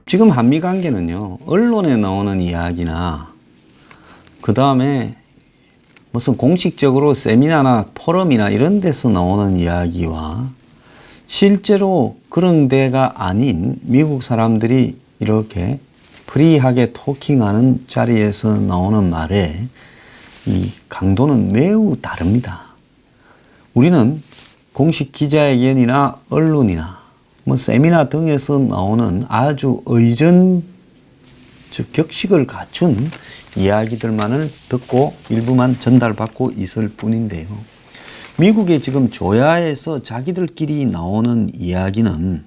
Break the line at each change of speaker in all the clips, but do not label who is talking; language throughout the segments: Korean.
지금 한미 관계는요, 언론에 나오는 이야기나 그 다음에 무슨 공식적으로 세미나나 포럼이나 이런 데서 나오는 이야기와 실제로 그런 데가 아닌 미국 사람들이 이렇게 프리하게 토킹하는 자리에서 나오는 말의 이 강도는 매우 다릅니다. 우리는 공식 기자회견이나 언론이나 뭐 세미나 등에서 나오는 아주 격식을 갖춘 이야기들만을 듣고 일부만 전달받고 있을 뿐인데요. 미국의 지금 조야에서 자기들끼리 나오는 이야기는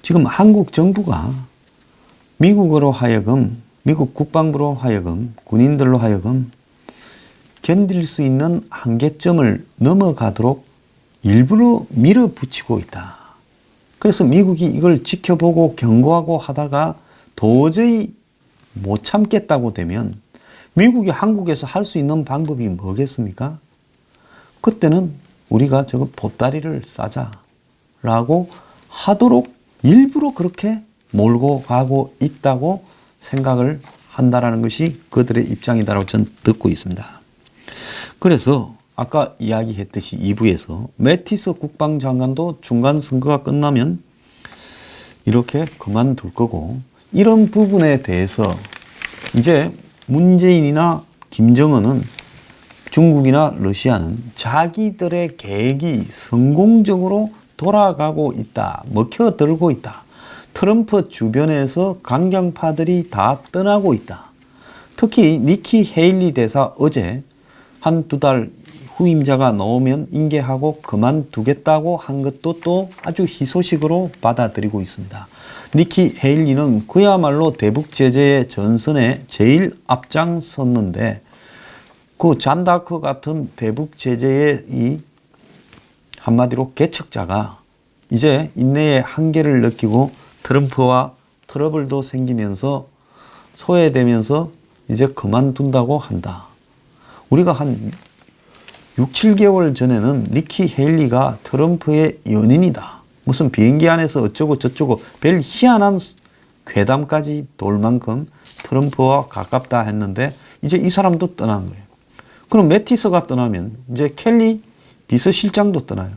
지금 한국 정부가 미국으로 하여금, 미국 국방부로 하여금, 군인들로 하여금 견딜 수 있는 한계점을 넘어가도록 일부러 밀어붙이고 있다. 그래서 미국이 이걸 지켜보고 경고하고 하다가 도저히 못 참겠다고 되면 미국이 한국에서 할 수 있는 방법이 뭐겠습니까? 그때는 우리가 저거 보따리를 싸자라고 하도록 일부러 그렇게 몰고 가고 있다고 생각을 한다라는 것이 그들의 입장이다라고 저는 듣고 있습니다. 그래서 아까 이야기했듯이 2부에서 매티스 국방장관도 중간 선거가 끝나면 이렇게 그만둘 거고, 이런 부분에 대해서 이제 문재인이나 김정은은, 중국이나 러시아는 자기들의 계획이 성공적으로 돌아가고 있다, 먹혀들고 있다. 트럼프 주변에서 강경파들이 다 떠나고 있다. 특히 니키 헤일리 대사 어제 한두 달 후임자가 나오면 인계하고 그만두겠다고 한 것도 또 아주 희소식으로 받아들이고 있습니다. 니키 헤일리는 그야말로 대북 제재의 전선에 제일 앞장섰는데, 그 잔다크 같은 대북 제재의 이 한마디로 개척자가 이제 인내의 한계를 느끼고 트럼프와 트러블도 생기면서 소외되면서 이제 그만둔다고 한다. 우리가 한 6, 7개월 전에는 니키 헤일리가 트럼프의 연인이다, 무슨 비행기 안에서 어쩌고 저쩌고 별 희한한 괴담까지 돌 만큼 트럼프와 가깝다 했는데 이제 이 사람도 떠난 거예요. 그럼 매티스가 떠나면 이제 켈리 비서실장도 떠나요.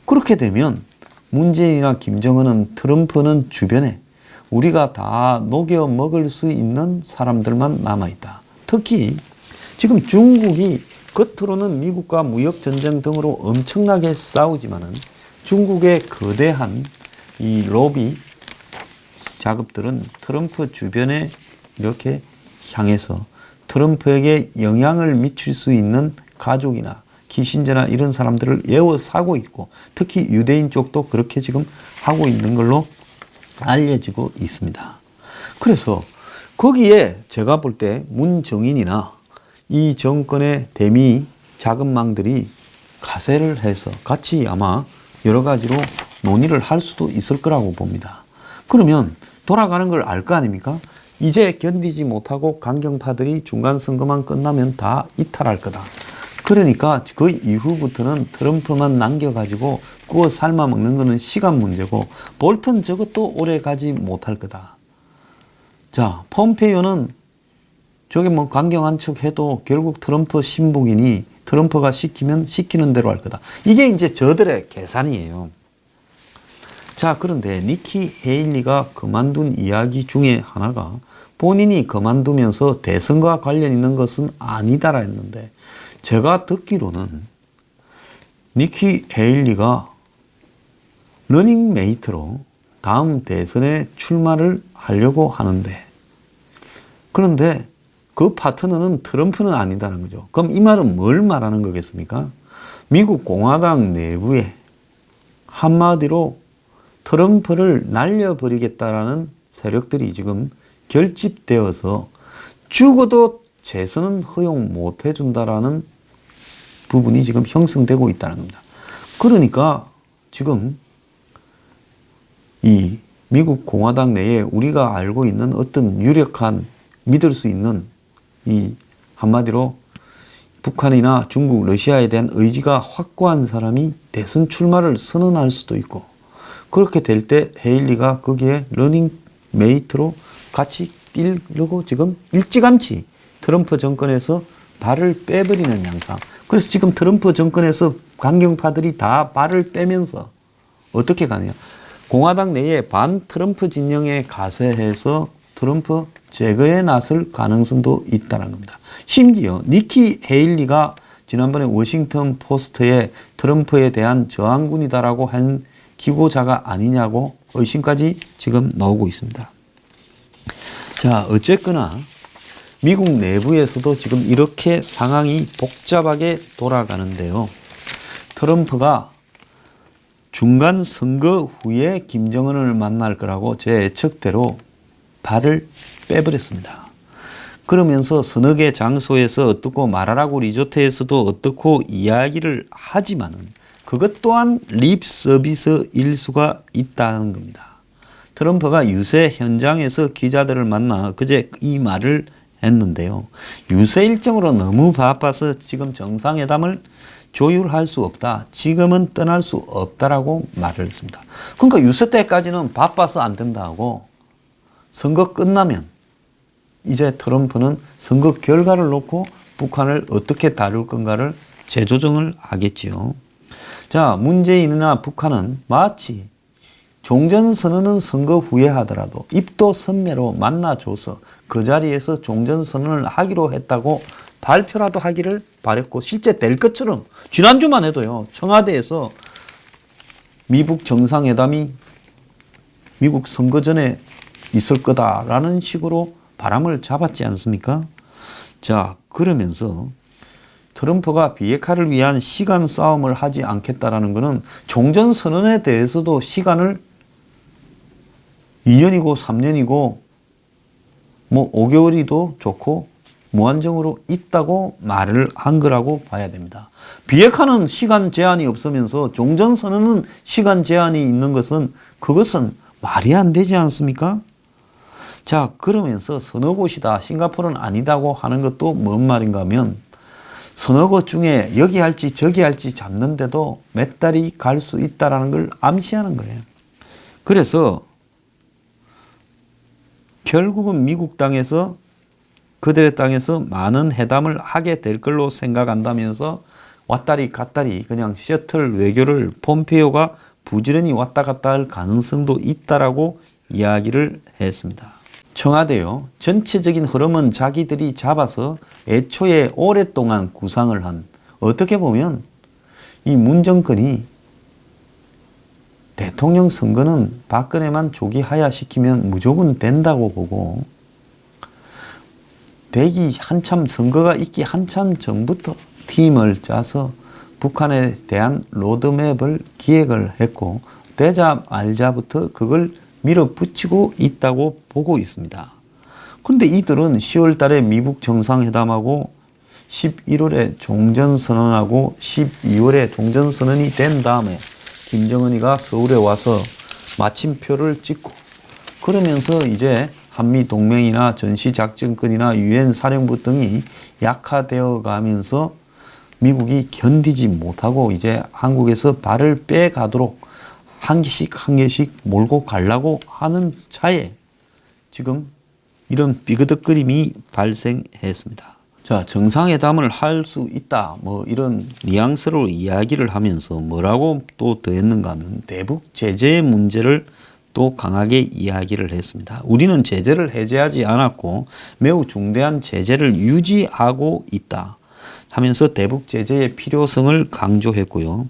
그렇게 되면 문재인이나 김정은은, 트럼프는 주변에 우리가 다 녹여 먹을 수 있는 사람들만 남아있다. 특히 지금 중국이 겉으로는 미국과 무역전쟁 등으로 엄청나게 싸우지만은 중국의 거대한 이 로비 작업들은 트럼프 주변에 이렇게 향해서 트럼프에게 영향을 미칠 수 있는 가족이나 키신저나 이런 사람들을 에워싸고 있고, 특히 유대인 쪽도 그렇게 지금 하고 있는 걸로 알려지고 있습니다. 그래서 거기에 제가 볼 때 문정인이나 이 정권의 대미 자금망들이 가세를 해서 같이 아마 여러 가지로 논의를 할 수도 있을 거라고 봅니다. 그러면 돌아가는 걸 알 거 아닙니까? 이제 견디지 못하고 강경파들이 중간선거만 끝나면 다 이탈할 거다. 그러니까 그 이후부터는 트럼프만 남겨가지고 구워 삶아 먹는 거는 시간 문제고, 볼턴 저것도 오래 가지 못할 거다. 자, 폼페이오는 저게 뭐 강경한 척 해도 결국 트럼프 신복이니 트럼프가 시키면 시키는 대로 할 거다. 이게 이제 저들의 계산이에요. 자, 그런데 니키 헤일리가 그만둔 이야기 중에 하나가 본인이 그만두면서 대선과 관련 있는 것은 아니다라 했는데, 제가 듣기로는 니키 헤일리가 러닝메이트로 다음 대선에 출마를 하려고 하는데, 그런데 그 파트너는 트럼프는 아니다는 거죠. 그럼 이 말은 뭘 말하는 거겠습니까? 미국 공화당 내부에 한마디로 트럼프를 날려버리겠다라는 세력들이 지금 결집되어서 죽어도 재선은 허용 못 해준다라는 부분이 지금 형성되고 있다는 겁니다. 그러니까 지금 이 미국 공화당 내에 우리가 알고 있는 어떤 유력한, 믿을 수 있는 이 한마디로 북한이나 중국, 러시아에 대한 의지가 확고한 사람이 대선 출마를 선언할 수도 있고, 그렇게 될 때 헤일리가 거기에 러닝 메이트로 같이 뛰려고 지금 일찌감치 트럼프 정권에서 발을 빼버리는 양상. 그래서 지금 트럼프 정권에서 강경파들이 다 발을 빼면서 어떻게 가느냐. 공화당 내에 반 트럼프 진영에 가세해서 트럼프 제거에 나설 가능성도 있다는 겁니다. 심지어 니키 헤일리가 지난번에 워싱턴 포스트에 트럼프에 대한 저항군이다라고 한 기고자가 아니냐고 의심까지 지금 나오고 있습니다. 자, 어쨌거나 미국 내부에서도 지금 이렇게 상황이 복잡하게 돌아가는데요. 트럼프가 중간 선거 후에 김정은을 만날 거라고 제 예측대로 발을 빼버렸습니다. 그러면서 서너 개 장소에서 어떻고 마라라고 리조트에서도 어떻고 이야기를 하지만은 그것 또한 립 서비스일 수가 있다는 겁니다. 트럼프가 유세 현장에서 기자들을 만나 그제 이 말을 했는데요. 유세 일정으로 너무 바빠서 지금 정상회담을 조율할 수 없다. 지금은 떠날 수 없다라고 말을 했습니다. 그러니까 유세 때까지는 바빠서 안 된다고 선거 끝나면 이제 트럼프는 선거 결과를 놓고 북한을 어떻게 다룰 건가를 재조정을 하겠지요. 자, 문재인이나 북한은 마치 종전선언은 선거 후에 하더라도 입도 선매로 만나줘서 그 자리에서 종전선언을 하기로 했다고 발표라도 하기를 바랬고 실제 될 것처럼 지난주만 해도요. 청와대에서 미북 정상회담이 미국 선거 전에 있을 거다라는 식으로 바람을 잡았지 않습니까? 자, 그러면서 트럼프가 비핵화를 위한 시간 싸움을 하지 않겠다라는 것은 종전선언에 대해서도 시간을 2년이고 3년이고 뭐 5개월이도 좋고 무한정으로 있다고 말을 한 거라고 봐야 됩니다. 비핵화는 시간 제한이 없으면서 종전선언은 시간 제한이 있는 것은 그것은 말이 안 되지 않습니까? 자, 그러면서 서너 곳이다. 싱가포르는 아니다고 하는 것도 뭔 말인가 하면 서너 곳 중에 여기 할지 저기 할지 잡는데도 몇 달이 갈 수 있다는 걸 암시하는 거예요. 그래서 결국은 미국 땅에서 그들의 땅에서 많은 회담을 하게 될 걸로 생각한다면서 왔다리 갔다리 그냥 셔틀 외교를 폼페이오가 부지런히 왔다 갔다 할 가능성도 있다라고 이야기를 했습니다. 청와대요. 전체적인 흐름은 자기들이 잡아서 애초에 오랫동안 구상을 한 어떻게 보면 이 문 정권이 대통령 선거는 박근혜만 조기 하야시키면 무조건 된다고 보고 되기 한참 선거가 있기 한참 전부터 팀을 짜서 북한에 대한 로드맵을 기획을 했고 되자 말자부터 그걸 밀어붙이고 있다고 보고 있습니다. 그런데 이들은 10월 달에 미북 정상회담하고 11월에 종전선언하고 12월에 종전선언이 된 다음에 김정은이가 서울에 와서 마침표를 찍고 그러면서 이제 한미동맹이나 전시작전권이나 유엔 사령부 등이 약화되어 가면서 미국이 견디지 못하고 이제 한국에서 발을 빼가도록 한 개씩 몰고 가려고 하는 차에 지금 이런 삐그덕거림이 발생했습니다. 자, 정상회담을 할 수 있다. 뭐 이런 뉘앙스로 이야기를 하면서 뭐라고 또 더했는가 하면 대북 제재의 문제를 또 강하게 이야기를 했습니다. 우리는 제재를 해제하지 않았고 매우 중대한 제재를 유지하고 있다 하면서 대북 제재의 필요성을 강조했고요.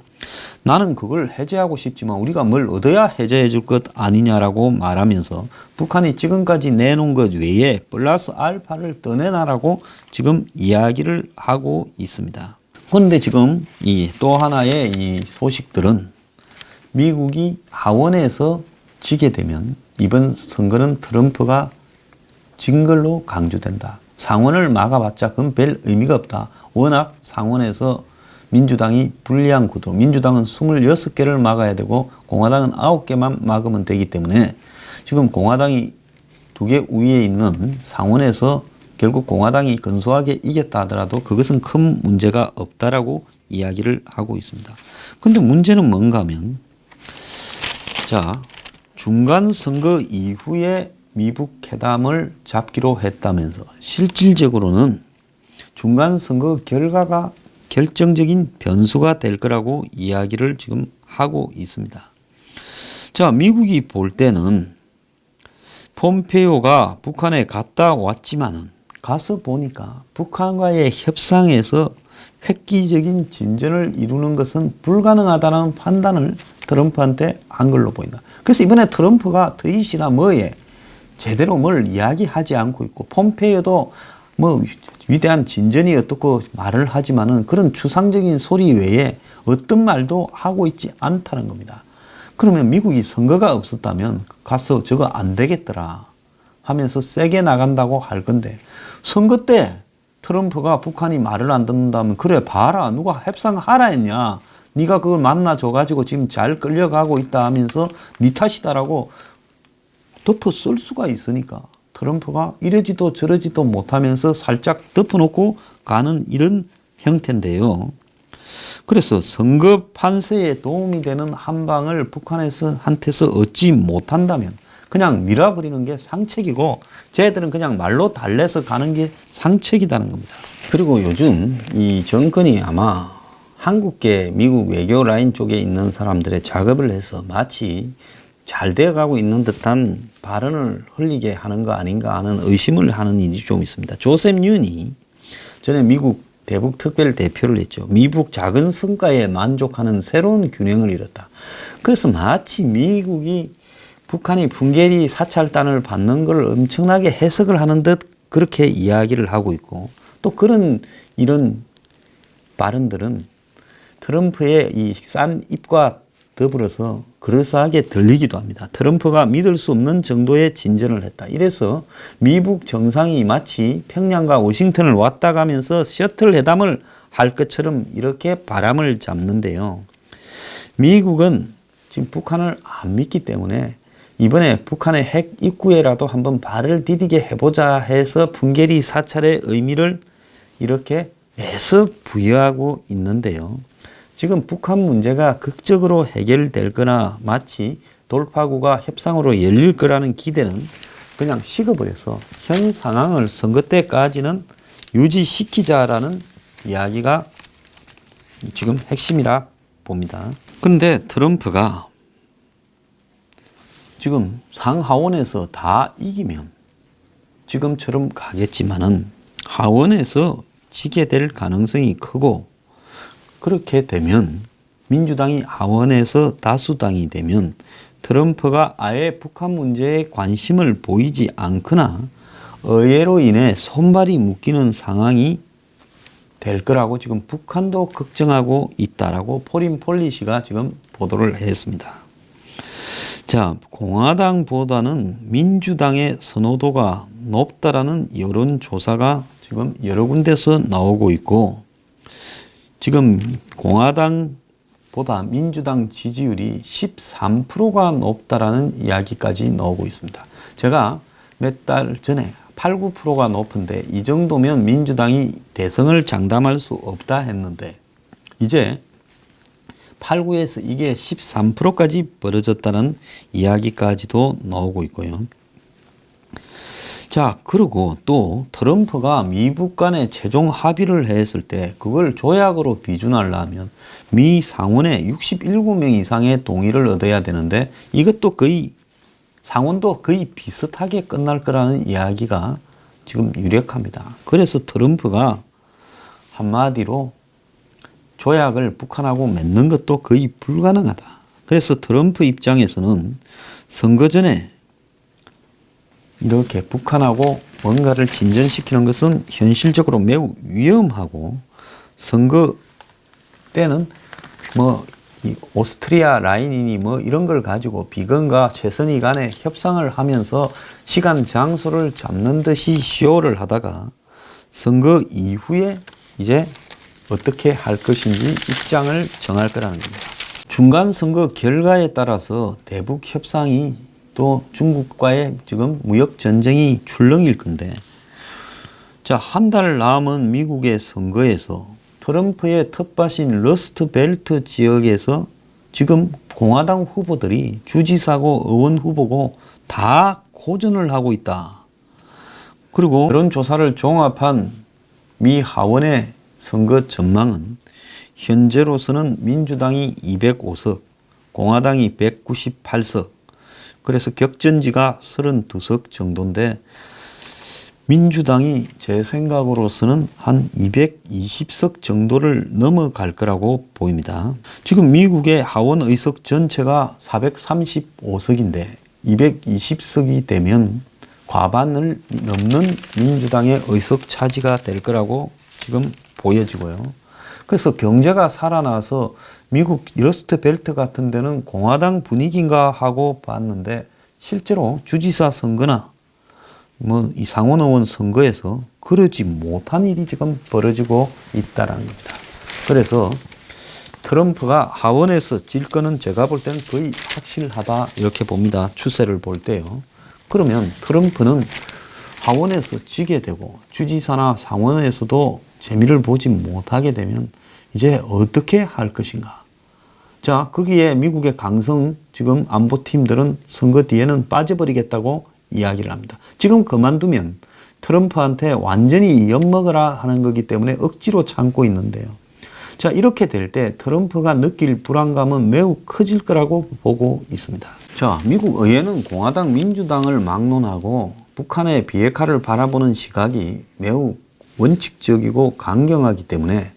나는 그걸 해제하고 싶지만 우리가 뭘 얻어야 해제해 줄 것 아니냐라고 말하면서 북한이 지금까지 내놓은 것 외에 플러스 알파를 더 내놔라고 지금 이야기를 하고 있습니다. 그런데 지금 이 또 하나의 이 소식들은 미국이 하원에서 지게 되면 이번 선거는 트럼프가 진 걸로 강조된다. 상원을 막아봤자 그건 별 의미가 없다. 워낙 상원에서 민주당이 불리한 구도, 민주당은 26개를 막아야 되고 공화당은 9개만 막으면 되기 때문에 지금 공화당이 2개 위에 있는 상원에서 결국 공화당이 근소하게 이겼다 하더라도 그것은 큰 문제가 없다라고 이야기를 하고 있습니다. 그런데 문제는 뭔가 하면 자, 중간 선거 이후에 미북 회담을 잡기로 했다면서 실질적으로는 중간 선거 결과가 결정적인 변수가 될 거라고 이야기를 지금 하고 있습니다. 자, 미국이 볼 때는 폼페이오가 북한에 갔다 왔지만은 가서 보니까 북한과의 협상에서 획기적인 진전을 이루는 것은 불가능하다는 판단을 트럼프한테 한 걸로 보인다. 그래서 이번에 트럼프가 트윗이나 뭐에 제대로 뭘 이야기하지 않고 있고, 폼페이오도 뭐 위대한 진전이 어떻고 말을 하지만은 그런 추상적인 소리 외에 어떤 말도 하고 있지 않다는 겁니다. 그러면 미국이 선거가 없었다면 가서 저거 안 되겠더라 하면서 세게 나간다고 할 건데, 선거 때 트럼프가 북한이 말을 안 듣는다면 그래 봐라 누가 협상하라 했냐, 네가 그걸 만나줘가지고 지금 잘 끌려가고 있다 하면서 네 탓이다라고 덮어 쓸 수가 있으니까 트럼프가 이러지도 저러지도 못하면서 살짝 덮어놓고 가는 이런 형태인데요. 그래서 선거 판세에 도움이 되는 한 방을 북한에서 한테서 얻지 못한다면 그냥 밀어버리는 게 상책이고, 쟤들은 그냥 말로 달래서 가는 게 상책이라는 겁니다. 그리고 요즘 이 정권이 아마 한국계 미국 외교 라인 쪽에 있는 사람들의 작업을 해서 마치 잘 되어가고 있는 듯한 발언을 흘리게 하는 거 아닌가 하는 의심을 하는 일이 좀 있습니다. 조셉 윤이 전에 미국 대북 특별 대표를 했죠. 미국 작은 성과에 만족하는 새로운 균형을 이뤘다. 그래서 마치 미국이 북한이 풍계리 사찰단을 받는 걸 엄청나게 해석을 하는 듯 그렇게 이야기를 하고 있고, 또 이런 발언들은 트럼프의 이 싼 입과 더불어서 그럴싸하게 들리기도 합니다. 트럼프가 믿을 수 없는 정도의 진전을 했다. 이래서 미국 정상이 마치 평양과 워싱턴을 왔다 가면서 셔틀 회담을 할 것처럼 이렇게 바람을 잡는데요. 미국은 지금 북한을 안 믿기 때문에 이번에 북한의 핵 입구에라도 한번 발을 디디게 해보자 해서 풍계리 사찰의 의미를 이렇게 애써 부여하고 있는데요. 지금 북한 문제가 극적으로 해결될 거나 마치 돌파구가 협상으로 열릴 거라는 기대는 그냥 식어버려서 현 상황을 선거 때까지는 유지시키자라는 이야기가 지금 핵심이라 봅니다. 그런데 트럼프가 지금 상하원에서 다 이기면 지금처럼 가겠지만은 하원에서 지게 될 가능성이 크고, 그렇게 되면 민주당이 하원에서 다수당이 되면 트럼프가 아예 북한 문제에 관심을 보이지 않거나 의회로 인해 손발이 묶이는 상황이 될 거라고 지금 북한도 걱정하고 있다라고 포린 폴리시가 지금 보도를 했습니다. 자, 공화당보다는 민주당의 선호도가 높다라는 여론조사가 지금 여러 군데서 나오고 있고, 지금 공화당보다 민주당 지지율이 13%가 높다라는 이야기까지 나오고 있습니다. 제가 몇 달 전에 8, 9%가 높은데 이 정도면 민주당이 대성을 장담할 수 없다 했는데 이제 8, 9에서 이게 13%까지 벌어졌다는 이야기까지도 나오고 있고요. 자, 그리고 또 트럼프가 미북 간에 최종 합의를 했을 때 그걸 조약으로 비준하려면 미 상원의 67명 이상의 동의를 얻어야 되는데 이것도 거의 상원도 거의 비슷하게 끝날 거라는 이야기가 지금 유력합니다. 그래서 트럼프가 한마디로 조약을 북한하고 맺는 것도 거의 불가능하다. 그래서 트럼프 입장에서는 선거 전에 이렇게 북한하고 뭔가를 진전시키는 것은 현실적으로 매우 위험하고, 선거 때는 뭐 이 오스트리아 라인이니 뭐 이런 걸 가지고 비건과 최선희 간에 협상을 하면서 시간 장소를 잡는 듯이 쇼를 하다가 선거 이후에 이제 어떻게 할 것인지 입장을 정할 거라는 겁니다. 중간 선거 결과에 따라서 대북 협상이 또 중국과의 지금 무역 전쟁이 출렁일 건데, 자, 한 달 남은 미국의 선거에서 트럼프의 텃밭인 러스트벨트 지역에서 지금 공화당 후보들이 주지사고 의원 후보고 다 고전을 하고 있다. 그리고 이런 조사를 종합한 미 하원의 선거 전망은 현재로서는 민주당이 205석, 공화당이 198석, 그래서 격전지가 32석 정도인데 민주당이 제 생각으로서는 한 220석 정도를 넘어갈 거라고 보입니다. 지금 미국의 하원 의석 전체가 435석인데 220석이 되면 과반을 넘는 민주당의 의석 차지가 될 거라고 지금 보여지고요. 그래서 경제가 살아나서 미국 러스트 벨트 같은 데는 공화당 분위기인가 하고 봤는데 실제로 주지사 선거나 이 상원의원 선거에서 그러지 못한 일이 지금 벌어지고 있다는 겁니다. 그래서 트럼프가 하원에서 질 거는 제가 볼 때는 거의 확실하다 이렇게 봅니다. 추세를 볼 때요. 그러면 트럼프는 하원에서 지게 되고 주지사나 상원에서도 재미를 보지 못하게 되면 이제 어떻게 할 것인가. 자, 거기에 미국의 강성 지금 안보팀들은 선거 뒤에는 빠져버리겠다고 이야기를 합니다. 지금 그만두면 트럼프한테 완전히 엿먹으라 하는 거기 때문에 억지로 참고 있는데요. 자, 이렇게 될 때 트럼프가 느낄 불안감은 매우 커질 거라고 보고 있습니다. 자, 미국 의회는 공화당, 민주당을 막론하고 북한의 비핵화를 바라보는 시각이 매우 원칙적이고 강경하기 때문에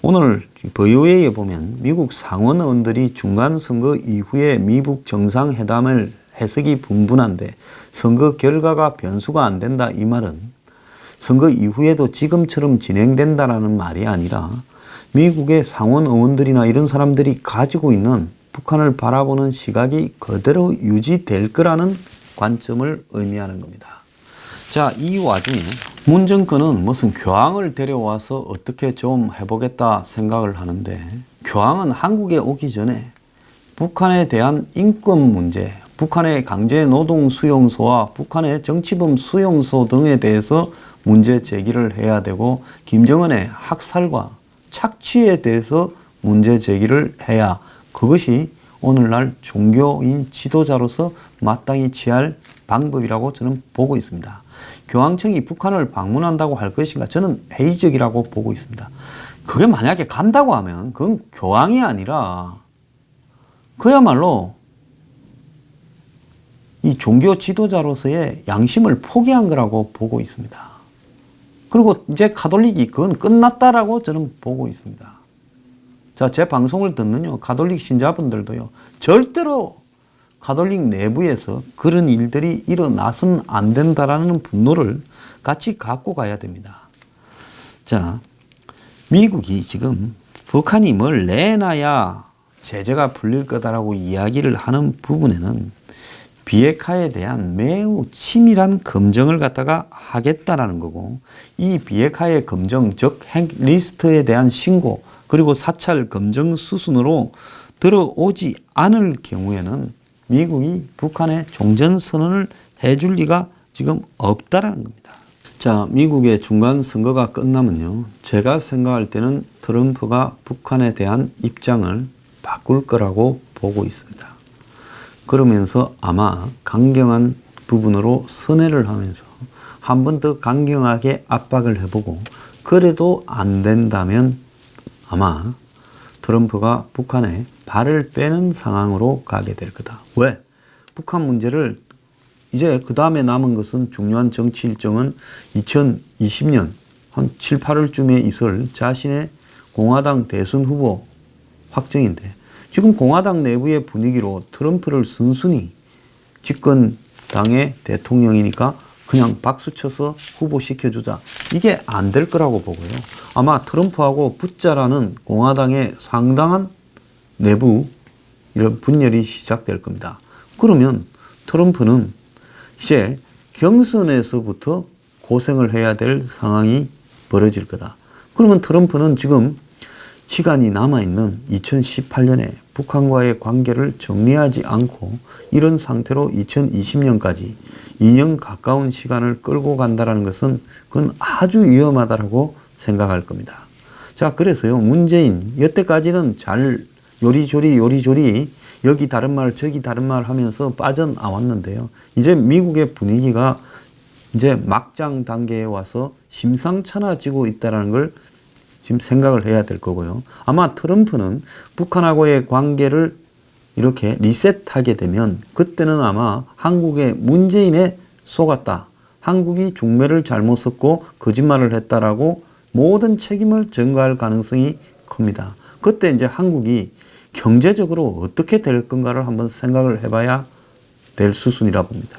오늘 VOA에 보면 미국 상원의원들이 중간선거 이후에 미북 정상회담을 해석이 분분한데 선거 결과가 변수가 안 된다 이 말은 선거 이후에도 지금처럼 진행된다라는 말이 아니라 미국의 상원 의원들이나 이런 사람들이 가지고 있는 북한을 바라보는 시각이 그대로 유지될 거라는 관점을 의미하는 겁니다. 자, 이 와중에 문 정권은 무슨 교황을 데려와서 어떻게 좀 해보겠다 생각을 하는데 교황은 한국에 오기 전에 북한에 대한 인권 문제, 북한의 강제노동 수용소와 북한의 정치범 수용소 등에 대해서 문제 제기를 해야 되고 김정은의 학살과 착취에 대해서 문제 제기를 해야 그것이 오늘날 종교인 지도자로서 마땅히 취할 방법이라고 저는 보고 있습니다. 교황청이 북한을 방문한다고 할 것인가? 저는 회의적이라고 보고 있습니다. 그게 만약에 간다고 하면 그건 교황이 아니라 그야말로 이 종교 지도자로서의 양심을 포기한 거라고 보고 있습니다. 그리고 이제 가톨릭이 그건 끝났다라고 저는 보고 있습니다. 자, 제 방송을 듣는 가톨릭 신자분들도요, 절대로 가톨릭 내부에서 그런 일들이 일어나서는 안 된다라는 분노를 같이 갖고 가야 됩니다. 자, 미국이 지금 북한이 뭘 내놔야 제재가 풀릴 거다라고 이야기를 하는 부분에는 비핵화에 대한 매우 치밀한 검증을 갖다가 하겠다라는 거고, 이 비핵화의 검증, 즉 핵리스트에 대한 신고, 그리고 사찰 검증 수순으로 들어오지 않을 경우에는 미국이 북한에 종전선언을 해줄 리가 지금 없다라는 겁니다. 자, 미국의 중간 선거가 끝나면요, 제가 생각할 때는 트럼프가 북한에 대한 입장을 바꿀 거라고 보고 있습니다. 그러면서 아마 강경한 부분으로 선회를 하면서 한 번 더 강경하게 압박을 해보고, 그래도 안 된다면 아마 트럼프가 북한에 발을 빼는 상황으로 가게 될 거다. 왜? 북한 문제를 이제 그 다음에 남은 것은 중요한 정치 일정은 2020년 한 7, 8월쯤에 있을 자신의 공화당 대선 후보 확정인데, 지금 공화당 내부의 분위기로 트럼프를 순순히 집권당의 대통령이니까 그냥 박수 쳐서 후보 시켜주자, 이게 안 될 거라고 보고요. 아마 트럼프하고 붙자라는 공화당의 상당한 내부 이런 분열이 시작될 겁니다. 그러면 트럼프는 이제 경선에서부터 고생을 해야 될 상황이 벌어질 거다. 그러면 트럼프는 지금 시간이 남아있는 2018년에 북한과의 관계를 정리하지 않고 이런 상태로 2020년까지 2년 가까운 시간을 끌고 간다는 것은 그건 아주 위험하다고 생각할 겁니다. 자, 그래서요, 문재인 여태까지는 잘 요리조리 여기 다른 말 저기 다른 말 하면서 빠져나왔는데요. 이제 미국의 분위기가 이제 막장 단계에 와서 심상찮아지고 있다는 걸 지금 생각을 해야 될 거고요. 아마 트럼프는 북한하고의 관계를 이렇게 리셋하게 되면 그때는 아마 한국의 문재인에 속았다. 한국이 중매를 잘못 썼고 거짓말을 했다라고 모든 책임을 전가할 가능성이 큽니다. 그때 이제 한국이 경제적으로 어떻게 될 건가를 한번 생각을 해봐야 될 수순이라 봅니다.